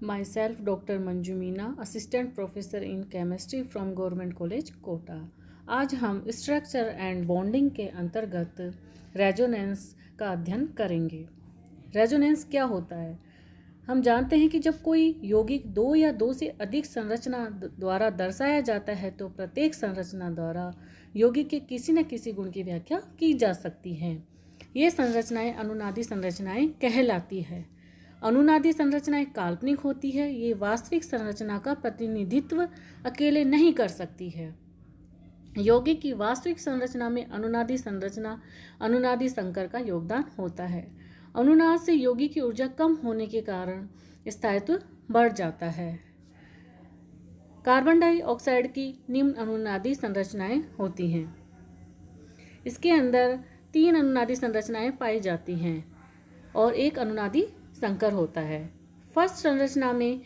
Myself, Dr. Manju Meena, Assistant Professor in Chemistry from Government College, Kota. आज हम structure and bonding के अंतर्गत resonance का अध्ययन करेंगे। रेजोनेंस क्या होता है? हम जानते हैं कि जब कोई यौगिक दो या दो से अधिक संरचना द्वारा दर्शाया जाता है तो प्रत्येक संरचना द्वारा यौगिक के किसी न किसी गुण की व्याख्या की जा सकती है। ये संरचनाएं अनुनादी संरचनाएं कहलाती है। अनुनादी संरचनाएं काल्पनिक होती है। ये वास्तविक संरचना का प्रतिनिधित्व अकेले नहीं कर सकती है। यौगिक की वास्तविक संरचना में अनुनादी संरचना, अनुनादी संकर का योगदान होता है। अनुनाद से यौगिक की ऊर्जा कम होने के कारण स्थायित्व बढ़ जाता है। कार्बन डाइऑक्साइड की निम्न अनुनादी संरचनाएं होती हैं। इसके अंदर 3 अनुनादी संरचनाएं पाई जाती हैं और एक अनुनादी संकर होता है। फर्स्ट संरचना में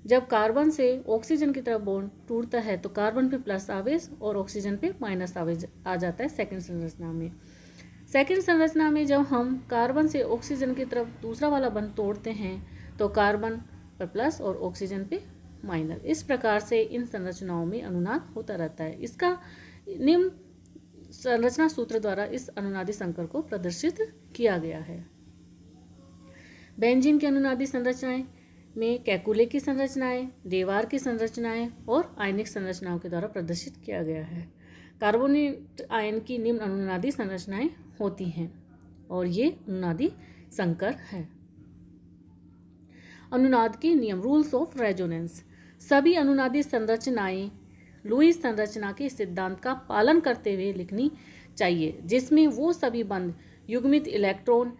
जब कार्बन से ऑक्सीजन की तरफ बॉन्ड टूटता है तो कार्बन पे प्लस आवेश और ऑक्सीजन पे माइनस आवेश आ जाता है सेकंड संरचना में। सेकंड संरचना में जब हम कार्बन से ऑक्सीजन की तरफ दूसरा वाला बंध तोड़ते हैं तो कार्बन पर प्लस और ऑक्सीजन पे माइनस। इस प्रकार से इन संरचनाओं में अनुनाद होता रहता है। इसका निम्न संरचना सूत्र द्वारा इस अनुनादी संकर को प्रदर्शित किया गया है। बेंजीन की अनुनादी संरचनाएं में कैकुले की संरचनाएं, देवार की संरचनाएं और आयनिक संरचनाओं के द्वारा प्रदर्शित किया गया है। कार्बोनेट आयन की निम्न अनुनादी संरचनाएं होती हैं और ये अनुनादी संकर है। अनुनाद के नियम, रूल्स ऑफ रेजोनेंस। सभी अनुनादी संरचनाएं लुईस संरचना के सिद्धांत का पालन करते हुए लिखनी चाहिए, जिसमें वो सभी बंध युग्मित इलेक्ट्रॉन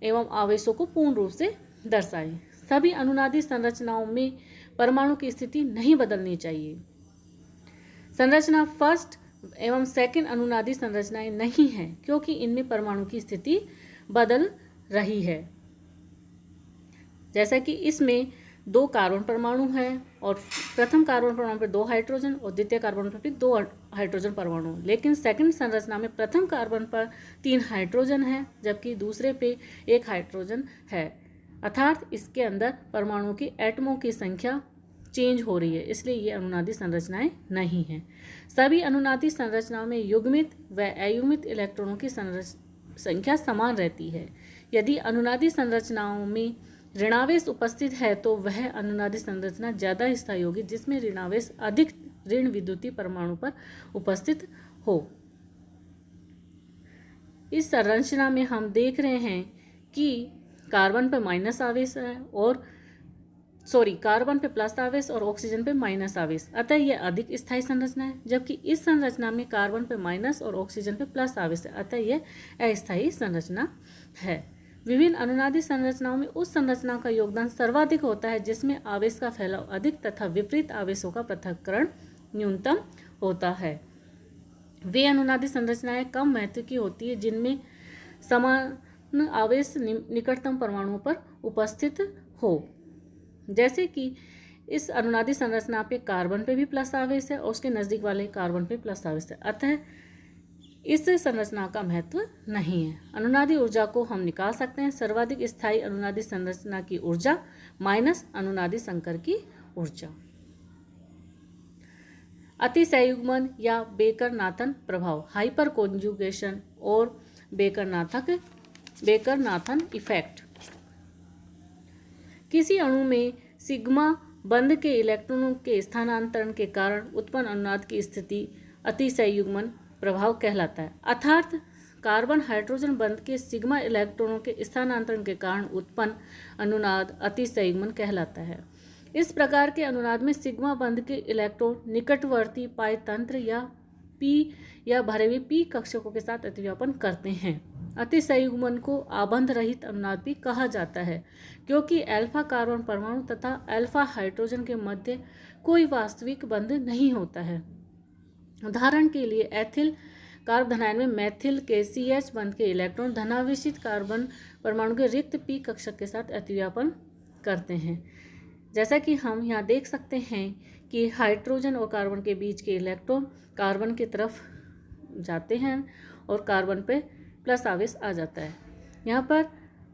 एवं आवेशों को पूर्ण रूप से दर्शाएं। सभी अनुनादी संरचनाओं में परमाणु की स्थिति नहीं बदलनी चाहिए। संरचना फर्स्ट एवं सेकंड अनुनादी संरचनाएं नहीं हैं क्योंकि इनमें परमाणु की स्थिति बदल रही है। जैसा कि इसमें 2 कार्बन परमाणु हैं और प्रथम कार्बन परमाणु पर 2 हाइड्रोजन और द्वितीय कार्बन पर भी 2 हाइड्रोजन परमाणु, लेकिन सेकंड संरचना में प्रथम कार्बन पर 3 हाइड्रोजन है जबकि दूसरे पे 1 हाइड्रोजन है। अर्थात इसके अंदर परमाणु की एटमों की संख्या चेंज हो रही है, इसलिए ये अनुनादी संरचनाएं नहीं हैं। सभी अनुनादी संरचनाओं में युग्मित व अयुग्मित इलेक्ट्रॉनों की संख्या समान रहती है। यदि अनुनादी संरचनाओं में ऋणावेश उपस्थित है तो वह अनुनादी संरचना ज़्यादा स्थायी होगी जिसमें ऋणावेश अधिक ऋण विद्युतीय परमाणु पर उपस्थित हो। इस संरचना में हम देख रहे हैं कि कार्बन पे माइनस आवेश है और कार्बन पे प्लस आवेश और ऑक्सीजन पे माइनस आवेश, अतः यह अधिक स्थायी संरचना है। जबकि इस संरचना में कार्बन पे माइनस और ऑक्सीजन पे प्लस आवेश है, अतः यह अस्थायी संरचना है। विभिन्न अनुनादी संरचनाओं में उस संरचना का योगदान सर्वाधिक होता है जिसमें आवेश का फैलाव अधिक तथा विपरीत आवेशों का पृथक्करण न्यूनतम होता है। वे अनुनादी संरचनाएं कम महत्व की होती है जिनमें समान आवेश निकटतम परमाणुओं पर उपस्थित हो। जैसे कि इस अनुनादी संरचना पे कार्बन पे भी प्लस आवेश है और उसके नज़दीक वाले कार्बन पे प्लस आवेश है, अतः इस संरचना का महत्व नहीं है। अनुनादी ऊर्जा को हम निकाल सकते हैं। सर्वाधिक स्थायी अनुनादी संरचना की ऊर्जा माइनस अनुनादी संकर की ऊर्जा। अतिसंयुग्मन या बेकर-नाथन प्रभाव, हाइपर कॉन्जुगेशन और बेकर-नाथन इफेक्ट। किसी अणु में सिग्मा बंध के इलेक्ट्रॉनों के स्थानांतरण के कारण उत्पन्न अनुनाद की स्थिति अतिसंयुग्मन प्रभाव कहलाता है। अर्थात कार्बन हाइड्रोजन बंध के सिग्मा इलेक्ट्रॉनों के स्थानांतरण के कारण उत्पन्न अनुनाद अतिसंयुग्मन कहलाता है। इस प्रकार के अनुनाद में सिग्मा बंध के इलेक्ट्रॉन निकटवर्ती पाई तंत्र या भरे हुए पी कक्षकों के साथ अतिव्यापन करते हैं। अतिसंयुग्मन को आबंध रहित अनुनाद भी कहा जाता है क्योंकि अल्फा कार्बन परमाणु तथा अल्फा हाइड्रोजन के मध्य कोई वास्तविक बंध नहीं होता है। उदाहरण के लिए एथिल कार्बोनाइन में मैथिल के CH बंध के इलेक्ट्रॉन धनावेशित कार्बन परमाणु के रिक्त पी कक्षक के साथ अतिव्यापन करते हैं। जैसा कि हम यहाँ देख सकते हैं कि हाइड्रोजन और कार्बन के बीच के इलेक्ट्रॉन कार्बन की तरफ जाते हैं और कार्बन पे प्लस आवेश आ जाता है। यहाँ पर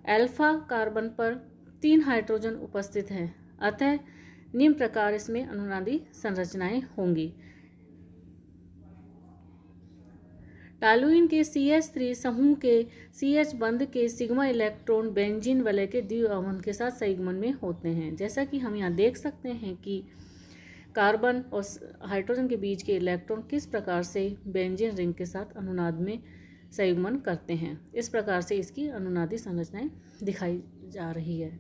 अल्फा कार्बन पर 3 हाइड्रोजन उपस्थित हैं, अतः निम्न प्रकार इसमें अनुनादी संरचनाएं होंगी। टॉलुइन के CH3 समूह के CH बंध के सिग्मा इलेक्ट्रॉन बेंजीन वलय के द्विआवंत के साथ संयुग्मन में होते हैं। जैसा कि हम यहाँ देख सकते हैं कि कार्बन और हाइड्रोजन के बीच के इलेक्ट्रॉन किस प्रकार से बेंजीन रिंग के साथ अनुनाद में संयुग्मन करते हैं। इस प्रकार से इसकी अनुनादी संरचनाएं दिखाई जा रही है।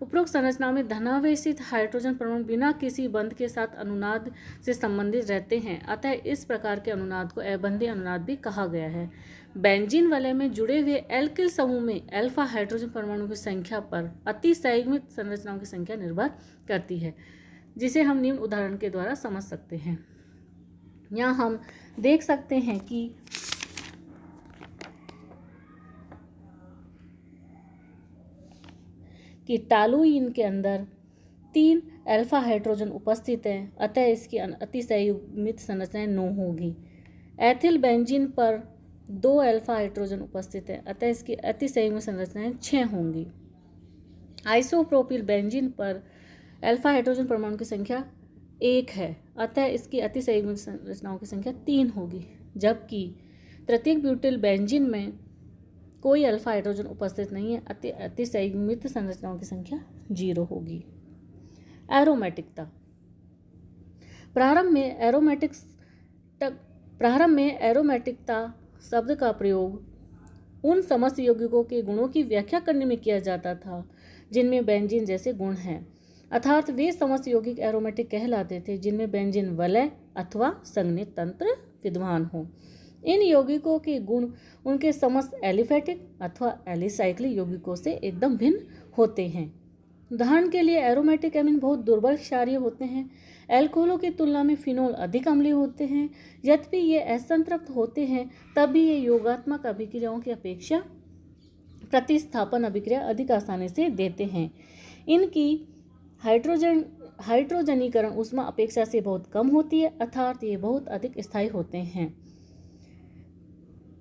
उपरोक्त संरचना में धनावेशित हाइड्रोजन परमाणु बिना किसी बंध के साथ अनुनाद से संबंधित रहते हैं, अतः इस प्रकार के अनुनाद को अबंधी अनुनाद भी कहा गया है। बेंजीन वलय में जुड़े हुए एल्किल समूह में अल्फा हाइड्रोजन परमाणु की संख्या पर अतिसंयुग्मित संरचनाओं की संख्या निर्भर करती है, जिसे हम निम्न उदाहरण के द्वारा समझ सकते हैं। यहाँ हम देख सकते हैं कि टॉलुइन के अंदर 3 अल्फा हाइड्रोजन उपस्थित हैं, अतः इसकी अतिसंयुग्मित संरचनाएं 9 होगी। एथिल बेंजीन पर 2 अल्फा हाइड्रोजन उपस्थित हैं, अतः इसकी अतिसंयुग्मित संरचनाएं 6 होंगी। आइसोप्रोपिल बेंजीन पर अल्फा हाइड्रोजन परमाणु की संख्या 1 है, अतः इसकी अतिसंयुग्मित संरचनाओं की संख्या 3 होगी। जबकि तृतीयक ब्यूटिल बेंजीन में कोई अल्फा हाइड्रोजन उपस्थित नहीं है, अतिसंयुग्मित संरचनाओं की संख्या 0 होगी। एरोमेटिकता। प्रारंभ में एरोमेटिकता शब्द का प्रयोग उन समस्त यौगिकों के गुणों की व्याख्या करने में किया जाता था जिनमें बेंजीन जैसे गुण हैं, अर्थात वे समस्त यौगिक एरोमेटिक कहलाते थे जिनमें बेंजीन वलय अथवा संघनित तंत्र विद्यमान हो। इन यौगिकों के गुण उनके समस्त एलिफेटिक अथवा एलिसाइक्लिक यौगिकों से एकदम भिन्न होते हैं। उदाहरण के लिए एरोमेटिक एमीन बहुत दुर्बल क्षारीय होते हैं। एल्कोहलों की तुलना में फिनोल अधिक अम्लीय होते हैं। यद्यपि ये असंतृप्त होते हैं, तब भी ये योगात्मक अभिक्रियाओं की अपेक्षा प्रतिस्थापन अभिक्रिया अधिक आसानी से देते हैं। इनकी हाइड्रोजनीकरण ऊष्मा अपेक्षा से बहुत कम होती है, अर्थात ये बहुत अधिक स्थायी होते हैं।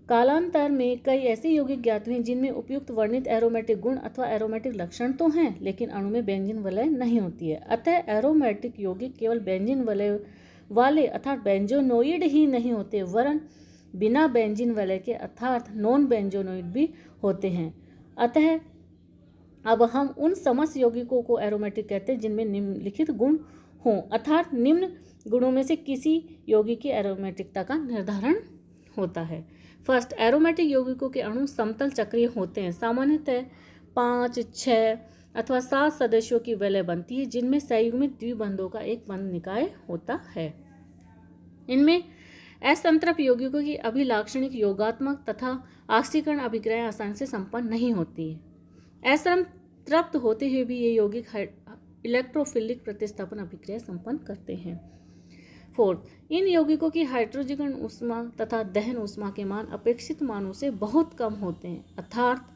कालांतर में कई ऐसे यौगिक ज्ञात हुए जिनमें उपयुक्त वर्णित एरोमेटिक गुण अथवा एरोमेटिक लक्षण तो हैं, लेकिन अणु में बेंजीन वलय नहीं होती है। अतः एरोमेटिक यौगिक केवल बेंजीन वलय वाले अर्थात बेंजोनोइड ही नहीं होते, वरन बिना बेंजीन वलय के अर्थात नॉन बेंजोनोइड भी होते हैं। अतः अब हम उन समस्त यौगिकों को एरोमेटिक कहते हैं जिनमें निम्नलिखित गुण हों, अर्थात निम्न गुणों में से किसी यौगिक की एरोमेटिकता का निर्धारण होता है। फर्स्ट, एरोमेटिक यौगिकों के अणु समतल चक्रीय होते हैं। सामान्यतः 5, 6 अथवा 7 सदस्यों की वलय बनती है, जिनमें संयुग्मित द्विबंधों का एक बंध निकाय होता है। इनमें असंतृप्त यौगिकों की अभिलाक्षणिक योगात्मक तथा ऑक्सीकरण अभिक्रियाएं आसानी से संपन्न नहीं होती है। असंतृप्त होते हुए भी ये यौगिक इलेक्ट्रोफिलिक प्रतिस्थापन अभिक्रिया संपन्न करते हैं। फोर्थ, इन यौगिकों की हाइड्रोजन ऊष्मा तथा दहन ऊष्मा के मान अपेक्षित मानों से बहुत कम होते हैं, अर्थात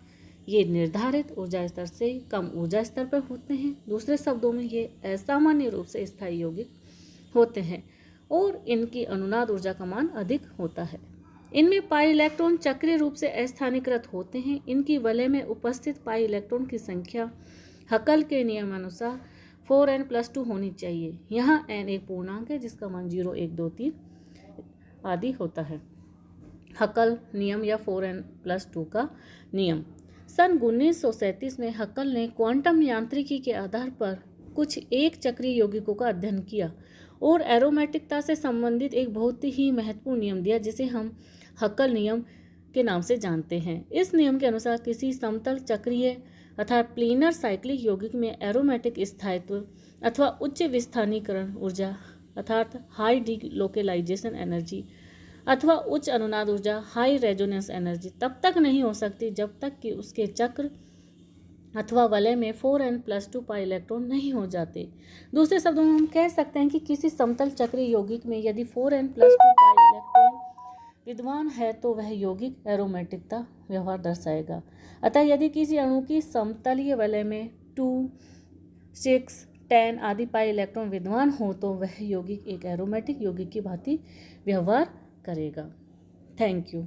ये निर्धारित ऊर्जा स्तर से कम ऊर्जा स्तर पर होते हैं। दूसरे शब्दों में ये असामान्य रूप से स्थायी यौगिक होते हैं और इनकी अनुनाद ऊर्जा का मान अधिक होता है। इनमें पाई इलेक्ट्रॉन चक्रीय रूप से अस्थानीकृत होते हैं। इनकी वलय में उपस्थित पाई इलेक्ट्रॉन की संख्या हकल के नियमानुसार 4n+2 होनी चाहिए। यहाँ n एक पूर्णांक है जिसका मान 0, 1, 2, 3 आदि होता है। हकल नियम या 4n+2 का नियम। सन 1937 में हकल ने क्वांटम यांत्रिकी के आधार पर कुछ एक चक्रीय यौगिकों का अध्ययन किया और एरोमेटिकता से संबंधित एक बहुत ही महत्वपूर्ण नियम दिया, जिसे हम हकल नियम के नाम से जानते हैं। इस नियम के अनुसार किसी समतल चक्रीय अर्थात प्लेनर साइक्लिक यौगिक में एरोमेटिक स्थायित्व अथवा उच्च विस्थानीकरण ऊर्जा अर्थात हाई डिलोकेलाइजेशन एनर्जी अथवा उच्च अनुनाद ऊर्जा हाई रेजोनेंस एनर्जी तब तक नहीं हो सकती जब तक कि उसके चक्र अथवा वलय में 4n+2 पाई इलेक्ट्रॉन नहीं हो जाते। दूसरे शब्दों में हम कह सकते हैं कि किसी समतल चक्रीय यौगिक में यदि 4n+2 पाई इलेक्ट्रॉन विद्यमान है तो वह यौगिक एरोमेटिकता व्यवहार दर्शाएगा। अतः यदि किसी अणु की समतलीय वलय में 2, 6, 10 आदि पाई इलेक्ट्रॉन विद्यमान हो तो वह यौगिक एक एरोमेटिक यौगिक की भांति व्यवहार करेगा। Thank you.